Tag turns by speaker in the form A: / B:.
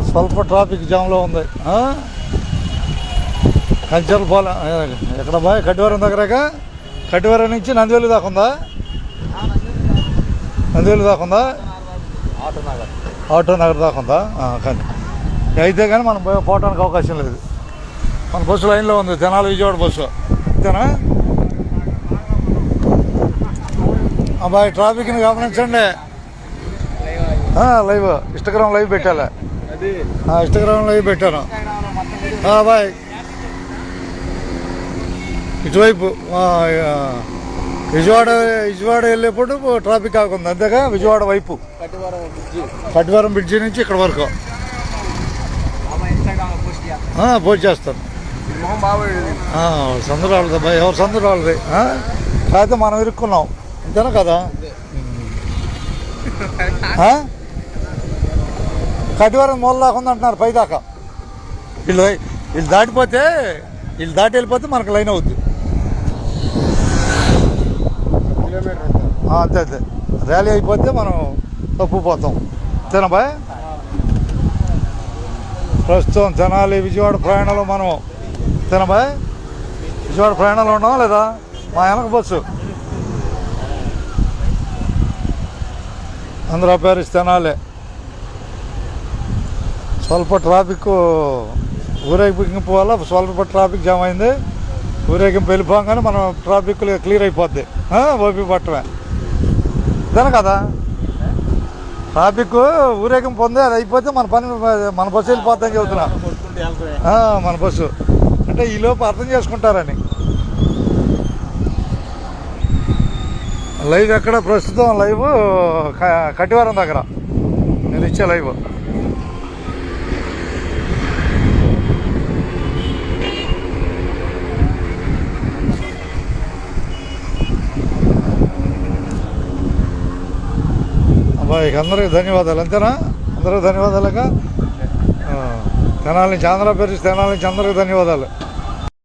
A: స్వల్ప ట్రాఫిక్ జామ్లో ఉంది. కంచెల పోలే ఎక్కడ బాయ్ కటివరం దగ్గరగా కటివరం నుంచి నందివేలు దాకా ఉందా? నందివేలు దాకా ఉందా? ఆటో నగర్ దాకా ఉందా? కానీ అయితే కానీ మనం పోవటానికి అవకాశం లేదు. మన బస్సు లైన్లో ఉంది తెనాలి విజయవాడ బస్సు. అంతేనా అబ్బాయి? ట్రాఫిక్ని గమనించండి. లైవ్ ఇన్స్టాగ్రామ్ లైవ్ పెట్టాలి. ఇన్స్టాగ్రామ్ లైవ్ పెట్టాను బాయ్. ఇటువైపు విజయవాడ వెళ్ళేప్పుడు ట్రాఫిక్ కాకుండా అంతేగా విజయవాడ వైపు కటివరం బ్రిడ్జి నుంచి ఇక్కడ వరకు పోస్ట్ చేస్తాను. సందు రాలేదు బాయ్, ఎవరు సందు రాలేదు. కాకపోతే మనం ఇరుక్కున్నాం అంతేనా కదా? కటివరం మూల దాకా ఉంది అంటున్నారు, పై దాకా. వీళ్ళు దాటి వెళ్ళిపోతే మనకు లైన్ అవుద్ది. అంతే అంతే, ర్యాలీ అయిపోతే మనం తప్పిపోతాం. అంతేనా బాయ్? ప్రస్తుతం తెనాలి విజయవాడ ప్రయాణంలో మనం అంతేనా బాయ్? విజయవాడ ప్రయాణంలో ఉన్నాం లేదా? మా వెనక బస్సు ఆంధ్ర ప్యారిస్ తెనాలి. స్వల్ప ట్రాఫిక్ ఊరేగింపు వల్ల స్వల్ప ట్రాఫిక్ జామ్ అయింది. ఊరేగింపు వెళ్ళిపోగానే మనం ట్రాఫిక్ క్లియర్ అయిపోద్ది. ఓపి పట్టమే ఇదేనా కదా? ట్రాఫిక్ ఊరేగింపు ఉంది, అది అయిపోతే మన బస్సు వెళ్ళిపోద్దని చెబుతున్నా. మన బస్సు అంటే ఈలోపు అర్థం చేసుకుంటారని. లైవ్ ఎక్కడ? ప్రస్తుతం లైవ్ కటివరం దగ్గర నేను ఇచ్చే లైవ్. అబ్బాయి అందరికి ధన్యవాదాలు. అంతేనా? అందరికి ధన్యవాదాలుగా తెనాలి నుంచి ఆంధ్ర ప్యారిస్ తెనాలి నుంచి అందరికి ధన్యవాదాలు.